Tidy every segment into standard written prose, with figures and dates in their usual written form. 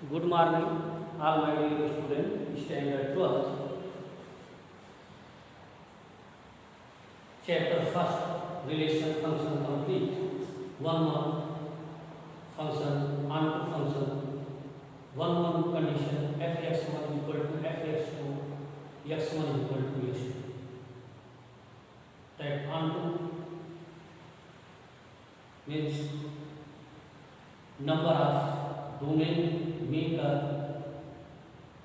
Good morning, all my dear students, standard 12th, chapter 1st, relation function complete. One function, onto function, one condition, fx1 equal to fx2, x1 equal to x2. That onto means number of domain make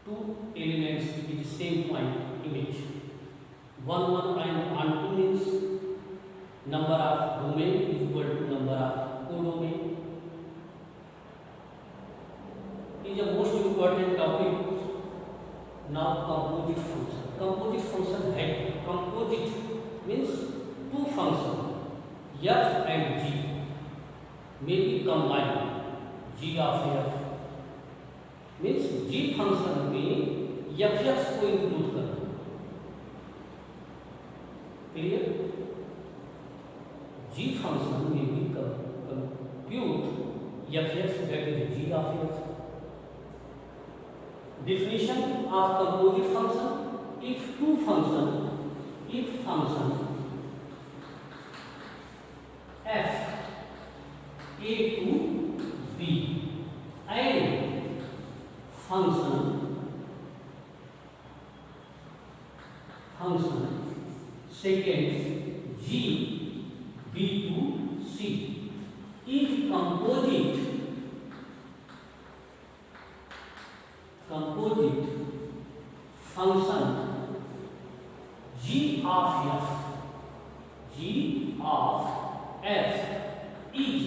two elements with same point image. One and onto means number of domain is equal to number of codomain. Is a most important topic. Now composite function. Composite function है. Composite means two functions f and g may be combined. G of f means g function में fx को include करना. Clear? g function में भी compute fx that is g of f. Definition of composite function: if two function f a to b and function second g b to c is composite function g of f is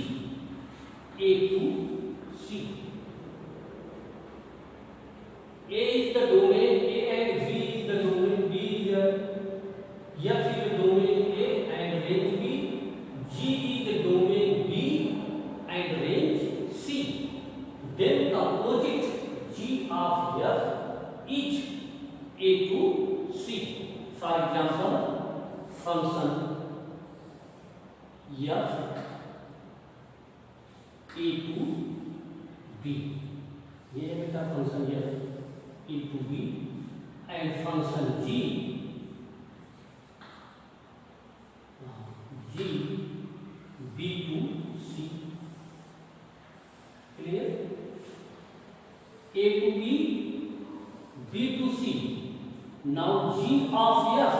a to c. A is the domain A and B is the domain B is F is the domain A and range B. G is the domain B and range C. Then composite G of F is A to C. For example, function F A to B. ये है बेटा function F A to B and function G B to C. Clear? A to B, B to C. Now G of F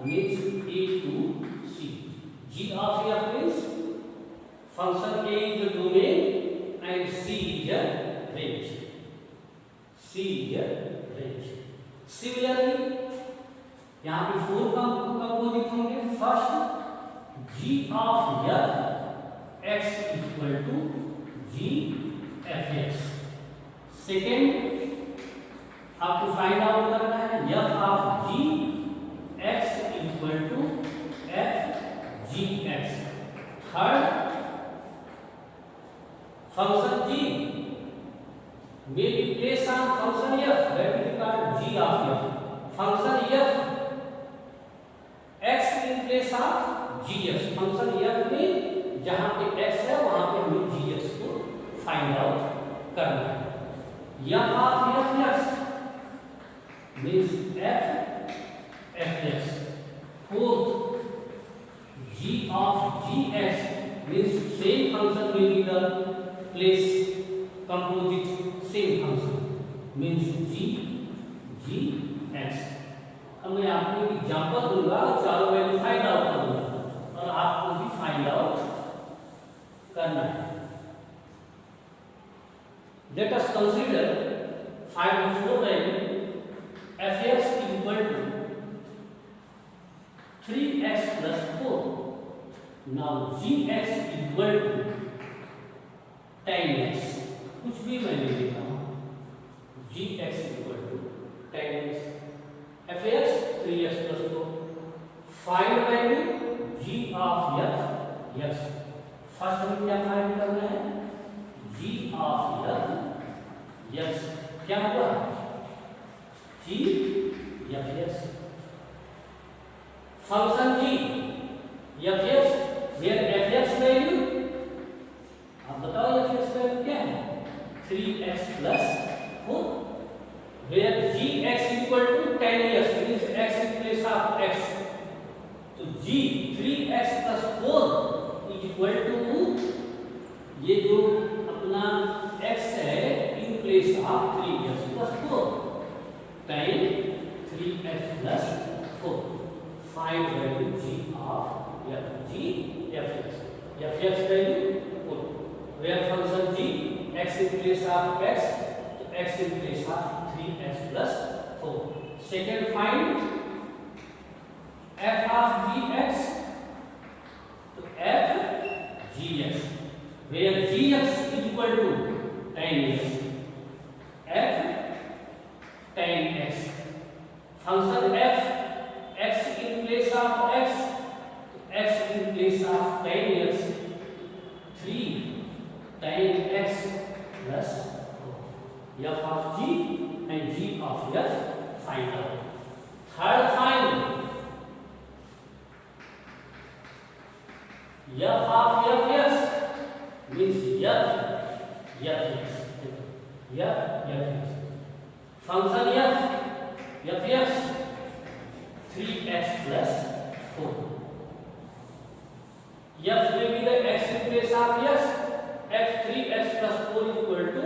means A to C. G of F means function A is the domain and C is the range. Similarly, यहाँ पे four composite होंगे. First G of F x equal to G f x. Second आपको find out करना है F of G x equal to f G x. Third function G may be placed on function F, that is called G of F. Function F x in place of gx. फंक्शन f में जहां पे x है वहां पे हमें gx को find out करना है. f of fx means fx. Fourth, g of gx means same function will be the place composite same function means gx. अब मैं आपको एक एग्जांपल दूंगा, चारों वैल्यू फाइंड आउट करूंगा और आपको भी फाइंड आउट करना है. Let us consider find four value fx equal to 3x plus 4. Now gx equal to 10x. कुछ भी मैं ले लेता हूं. gx equal to 10x. fx 3x plus 4. Find value g of f x. First हमें क्या फाइंड करना है? g of f x. क्या हुआ? g f x. Function g f x, where f x value, आप बताओ f x 3x plus 4, where gx equal to 10x means x in place of x. तो g 3x plus 4 is equal to ये जो अपना x है in place of 3x plus 4 times 3x plus 4. Find value g of f(g)(fx). Fx value 4. Where function g x in place of x, so x in place of 3x plus 4. Second, find f of gx, so f gx, where gx is equal to 10x, f 10x. Function f x in place of x, x in place of 10x, 3 times x plus 4. F of g and g of f find out. Third, find f of fx means fx. Function fx 3x plus 4. F will be the x in place of x. F 3x plus 4 is equal to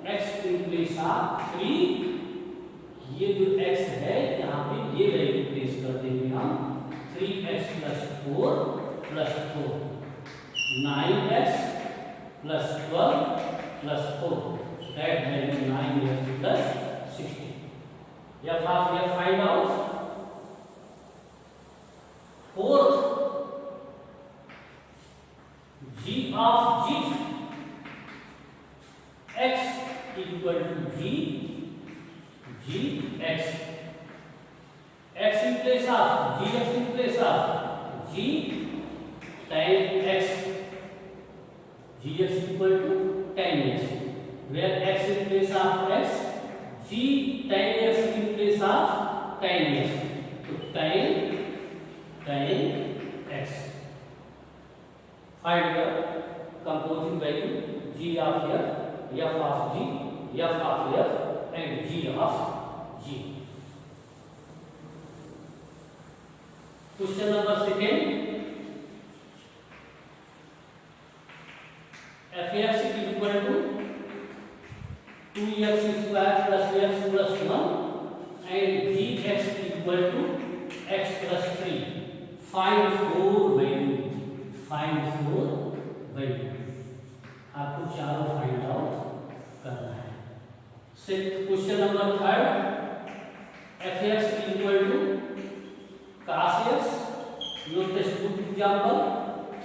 x in place of 3. ये जो x है यहाँ पे ये value place कर देंगे हम 3x plus 4 plus 4 9x plus 12 plus 4 that value 9x plus 16. F of f find out. Fourth, g of x equal to gx. X in place of gx in place of g times x. Gx equal to 10x, where x in place of x, g times x in place of 10x. So 10 x. Find the composing value g of f of g, f of f, and g of g. Question number second. Fx is equal to 2x square plus x plus 1 and gx is equal to x plus 3. Find 4 value. Find 4 value. आपको चारों find out करना है. Question number third. fx is equal to cos x. Your textbook example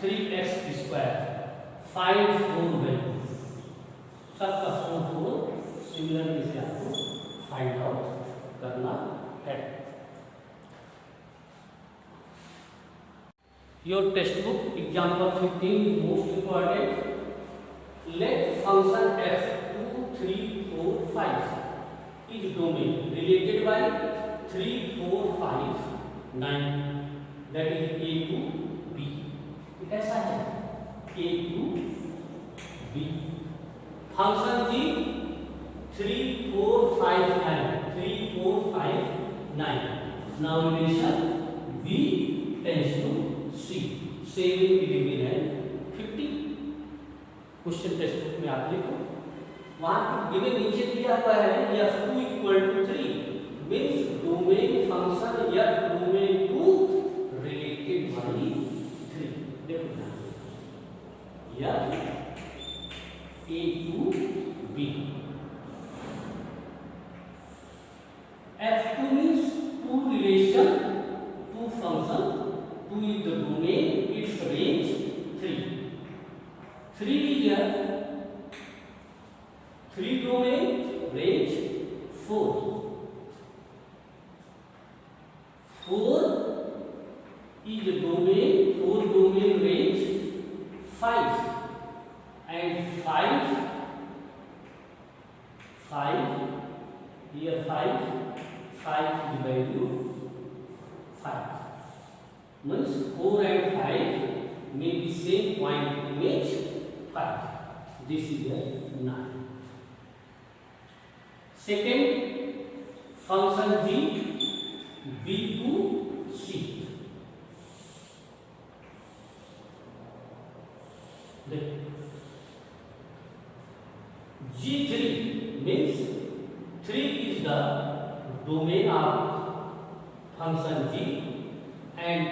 3x square. Find 4 value. सबका 4 similar से आपको find out करना है. Your textbook example 15 is most important. Let function f 2, 3, 4, 5 is domain related by 3, 4, 5, 9. That is a to b. ऐसा है a to b. Function g 3, 4, 5, 9. 3, 4, 5, 9. Now relation b tends to c. 7 degree है 50. Question text book में आप देखो वहां given नीचे दिया हुआ है f2 equal to 3 means domain function f domain to related by 3. देखो ना f a to b. f2 means two relation, two function. 2 is the domain, its range 3. 3 is here, 3 domain, range 4. 4 is the domain, 4 domain range 5. And 5, here 5 is value 5. Means 4 and 5 may be same point image 5. This is the 9. Second function g b to c। G3 means 3 is the domain of function g and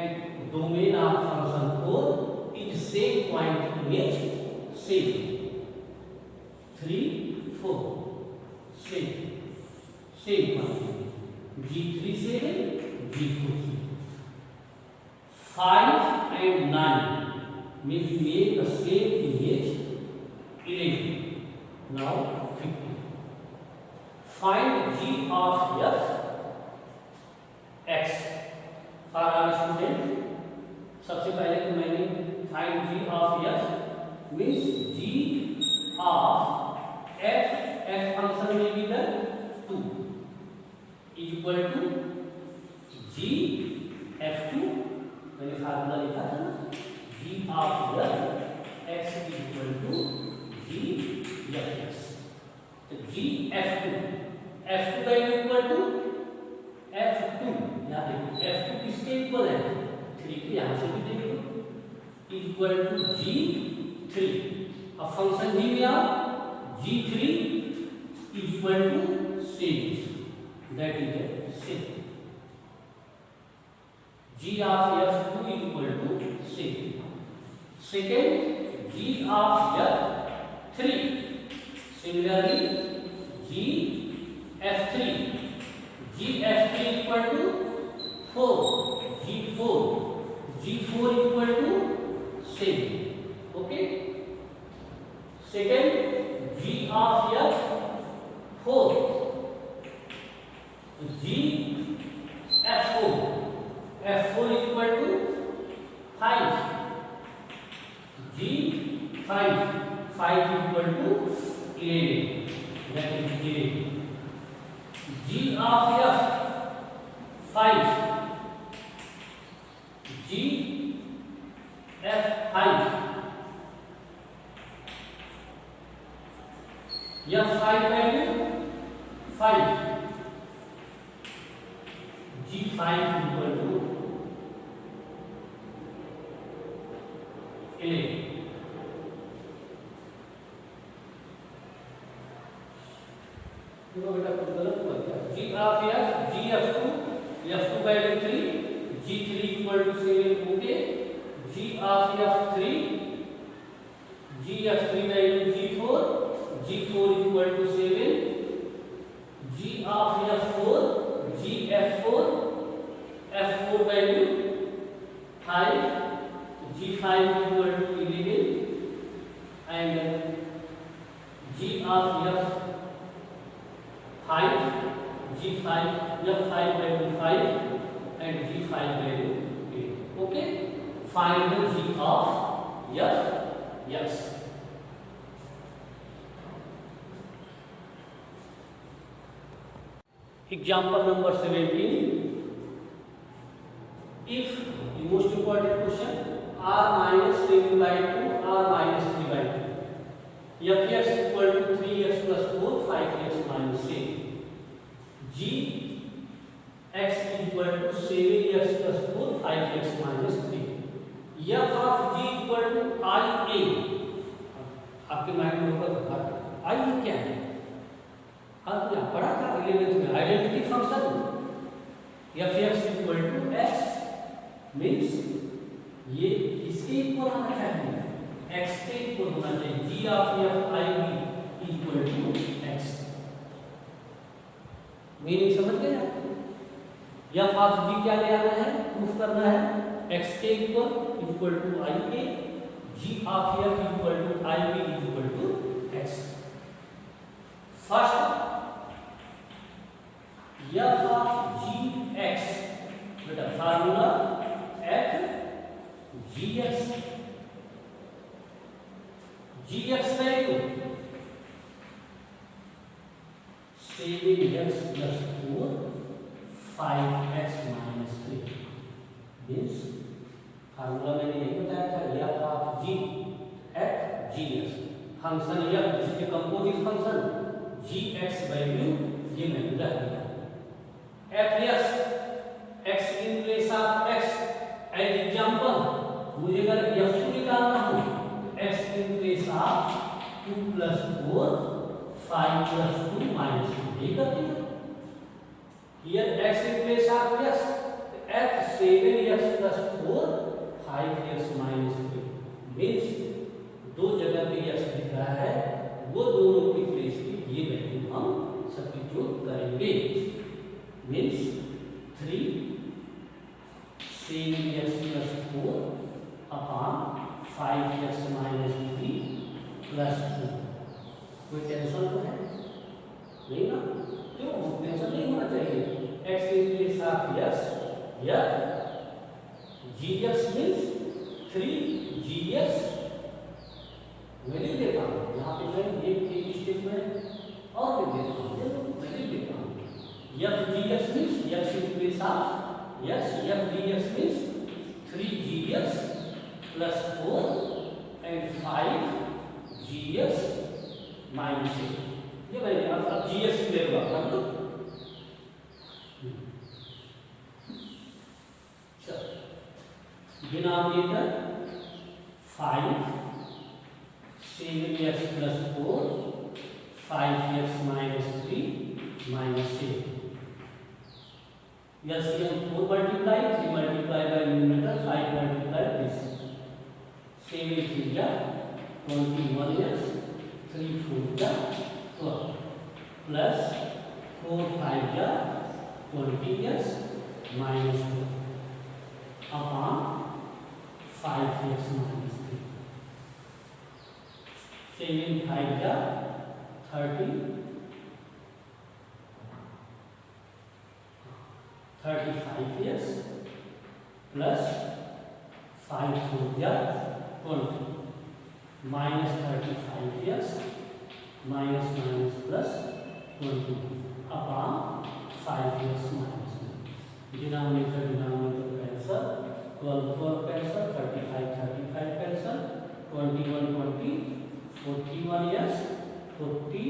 domain of function 4 is same point image same 3 4 same point g3 7 g4 7 5 and 9 means we make the same image 11 now 50। find g of f x for our student। सबसे पहले तो मैंने find g of f means g of f function में भी the 2 is equal to g f2 मैंने formula लिखा था ना g of f x is equal to g f(x)। तो g f2 value equal to f2 यहाँ देखो f2 किसके इक्वल है 3 के यहाँ से भी देखो इक्वल टू g3। अब फंक्शन g में आओ g3 equal to 6 that is 6 g of f2 equal to 6। Second g of f3 similarly g f3 equal to 4 g4 equal to 7 okay। second g of f4 g f4 equal to 5 g5 equal to 11 that is 11। g of f5 g f5 f5 value 5 g5 equal to 11। देखो बेटा कुछ गलत हुआ क्या g of f g f2 value 3 g3 equal to 7 okay. g of f3 value g4 equal to 7 g of f4 value 5 g5 equal to 11 and g of f5 value 5 and g5 value 8 okay। find the g of f example number 17। if the most important question r minus 7 by 2 r minus 3 by 2 fx equal to 3x plus 4 5x minus 6 g x equal to 7x plus 4 5x minus 3 f of g equal to I a। आपके mind में होगा I क्या है आपने पढ़ा था 11th में identity function fx equal to x means ये किसके इक्वल होना चाहिए x के इक्वल होना चाहिए g of f I b equal to x। Meaning समझ गए आप f of g क्या ले आना है प्रूफ करना है x के equal to I a g of f equal to I b equal to x। First f of g x बेटा formula f gx value 7x plus 4 5x minus 3 means formula मैंने यही बताया था f of g at gx फंक्शन f जिसके composite function gx value ये मैंने रख दिया। F yes X in place of X as example, मुझे अगर एफ टू निकालना हो तो एक्स इन प्लेस ऑफ 2 + 4 5 + 2 -2 ये करते हैं। Here x in place of yes f 7x + 4 5x - 3 means दो जगह पे x दिख रहा है, वो दोनों की प्लेस की ये वैल्यू हम सब्स्टिट्यूट करेंगे। Means 3 7x + 4 upon 5x - 3 + 2। कोई टेंशन तो है नहीं ना? क्यों टेंशन नहीं होना चाहिए। x in place of yes या gx मीन्स 3gx वैल्यू देता हूँ यहाँ पे जो है एक स्टेप में और भी देता हूँ वैल्यू देता हूँ। f gx means x in place of yes f gx means 3gx + 4 and 5gx - 8 ये वैल्यू अब gx की वैल्यू आप लोग denominator 5 7x + 4 5x - 3 -7 LCM 4 multiply 3 multiply by numerator 5 multiply this 7 3 जा 21x 3 4 जा 12 plus 4 5 जा 20x -2 upon 5x - 3 7 5 जा 30 35x plus 5 4 जा 20 -35x plus 20 upon 5x - denominator cancel 12 4 cancel 35 35 cancel 21 20 41x 40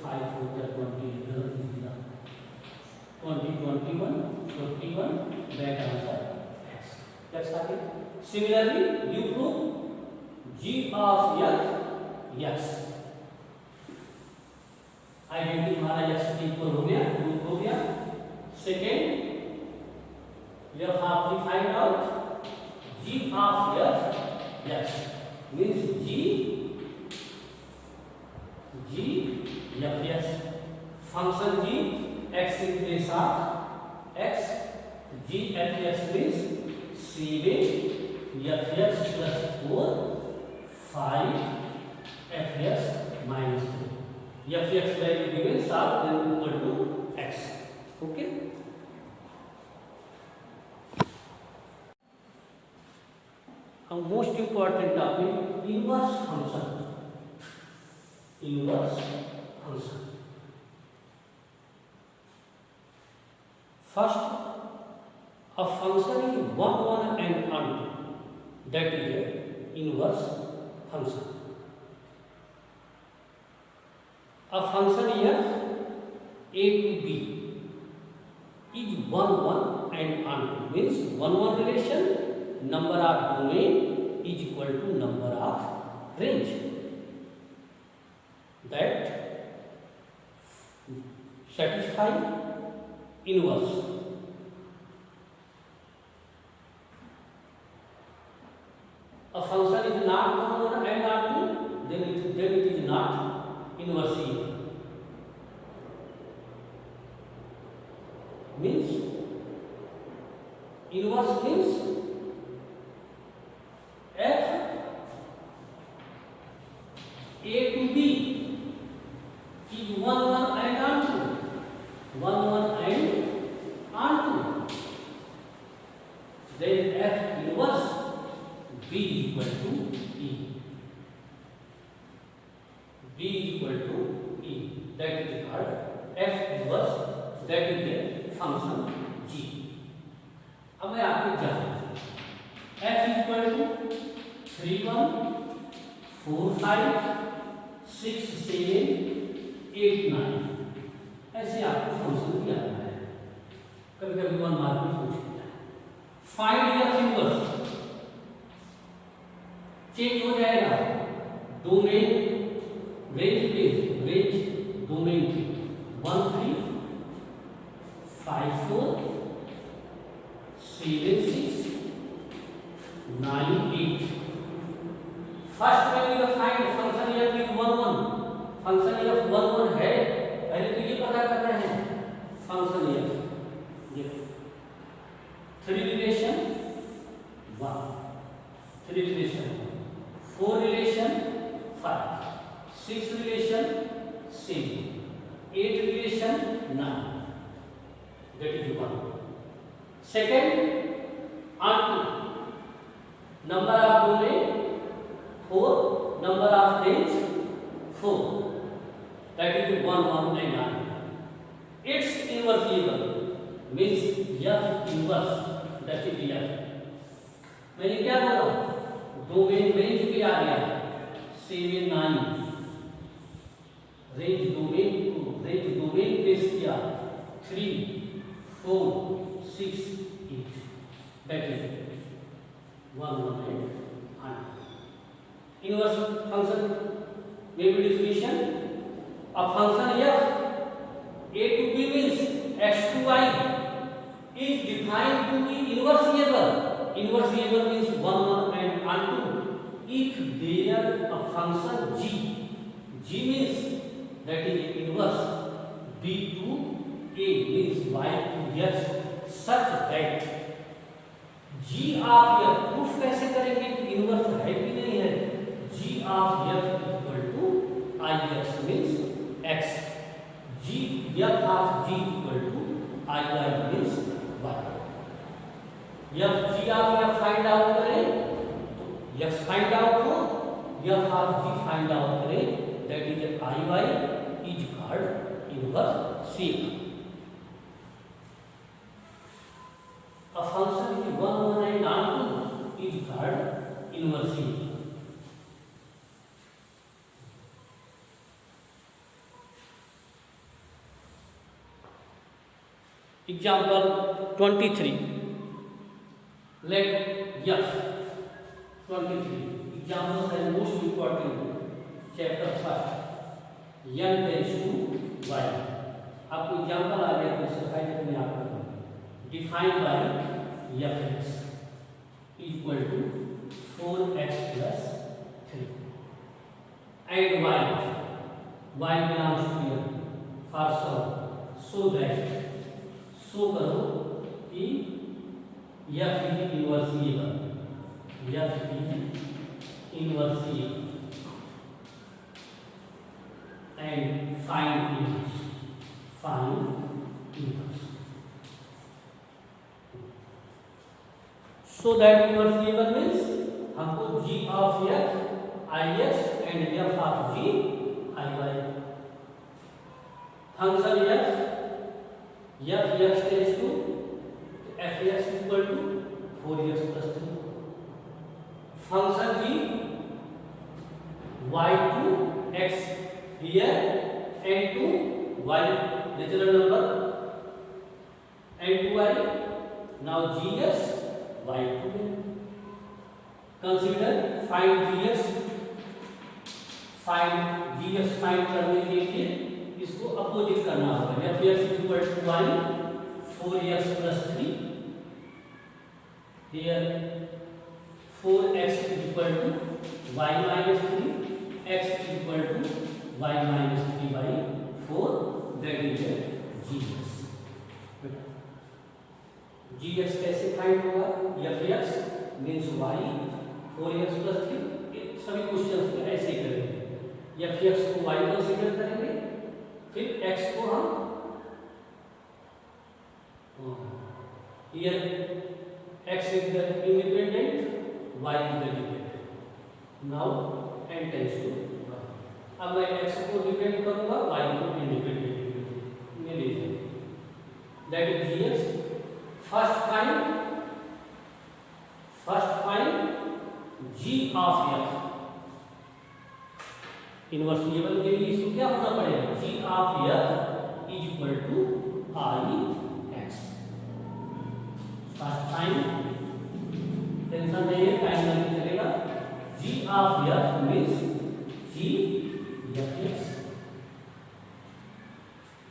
5 4 20 20 21 41 that answer x. Let's start it. Similarly, you prove g of f x. Identity हमारा x के equal हो गया, proof हो गया। Second, f of g find out g of f x means g f x function g x in place of x g f x means 7 f x plus 4 5 f x minus 3 f x value given solve then equal to x. Okay. Our most important topic, inverse function. Inverse function. First, a function is 1 1 and onto, that is an inverse function. A function f a to b is 1 1 and onto means 1 1 relation, number of domain is equal to number of range. That satisfy inverse. A function is not 1 1 and onto, then it is not inverse. Means inverse means f a to b is 1 1 and onto 1 1 and onto, then f inverse b is equal to e. B is equal to e. That is called f inverse. That is the function g. अब मैं आपको जान f equal to 3 1 4 5 6 7 8 9, ऐसे आपको function दिया हुआ है। कभी कभी 1 मार्क में पूछ लेता है। फाइंड द इनवर्स, चेंज हो जाएगा डोमेन रेंज पे, रेंज डोमेन 1 3 5 4 7 6 9 8। फर्स्ट वैल्यू का फाइंड फंक्शन या फिर 1 1, फंक्शन या 1 1 है, पहले तो ये पता करना है फंक्शन या ये 3 relation 1, 3 relation 4 relation 5, 6 relation 7, 8 relation 9, that is 1. Second, onto number of domain 4, number of range 4, that is 1 1 and 9. Its inversible means f inverse, that is f. मैंने क्या बोला, डोमेन रेंज पे आ गया 7 9, रेंज डोमेन प्लेस किया 3 4 6 8, that is 1 1 and 9. Inverse function may be definition of function f a to b means x to y is defined to be inversible. Inversible means 1 1 and onto if there a function g means that is inverse b to a means y to x such that g of f, proof कैसे करेंगे कि inverse है कि नहीं है, g of f equal to I x means x, g f of g equal to I y means y. f g of f find out करें तो x find out हो, f of g find out करें, that is I y is called inverse C. A function is 1 1 and onto is called inverse C. Example 23. Let f 23. Examples are most important. Chapter first. N tends to y. आपको example आ गया तो exercise अपने आप करना। Defined by f(x) equal to 4x plus 3 and y belongs to here for so that show करो कि f is inversible, f is inversible and find inverse, so that inversible means हमको g of f ix and f of g iy, function f x tends to fx equal to 4x plus 3, function g y to x here and to y natural number and to y, now gs y to n. Consider find gs, find करने के लिए इसको opposite करना होगा, f(x) equal to y 4x plus 3, here 4x equal to y minus 3, x equal to y minus 3 by 4, that is gx. gx कैसे find होगा, f(x) means y 4x plus 3, सभी questions को ऐसे करेंगे, f(x) को y consider करेंगे, फिर x को हम here x is the independent, y is the dependent, now n tends to 1. अब मैं x को डिपेंड करूंगा, y को इंडिपेंडेंट में ले जाऊंगा, that is gx. first find g of f, इन्वर्सिबल के लिए इसको क्या होना पड़ेगा, g of f is equal to I x. First sign tension नहीं है, टाइम नहीं चलेगा। G of f means g f x,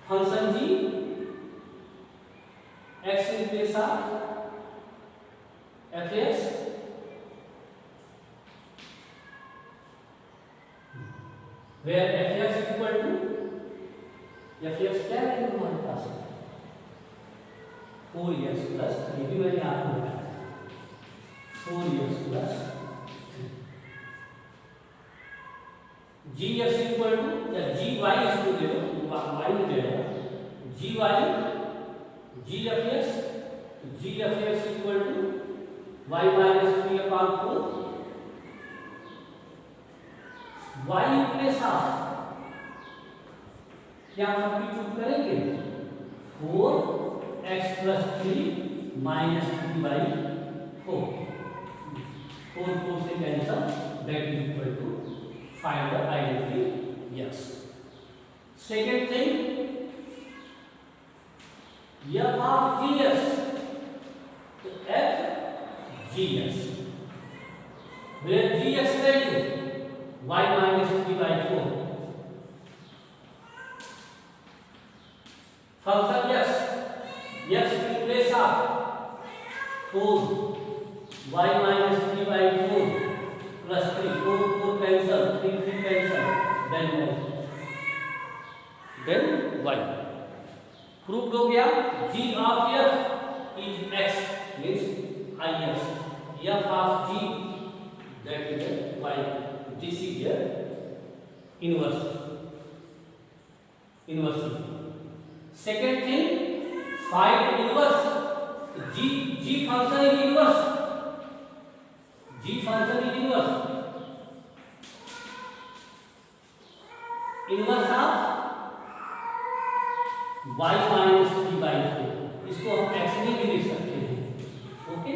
function g x in place of f x, where f(x) equal to f(x) क्या है हमारे पास 4x plus 3, भी मैंने आपको बताया 4x plus 3। gx equal to या gy इसको दे दो, y में दे दो gy gfx equal to y minus 3 upon 4, y in place of क्या सब्स्टिट्यूट करेंगे 4x plus 3 minus 3 by 4, 4 से cancel, that is equal to find the identity yes। Second thing, f of gs, तो f gs, where gs value y minus 3 by 4, function x in place of 4 y minus 3 by 4 plus 3, 4 cancel, 3 cancel, then y proved हो गया। g of f is x means ix, f of g that is y, this is your inverse। Second thing, find inverse, g function is inverse, inverse of y minus 3 by 4, इसको हम x में भी लिख सकते हैं, okay.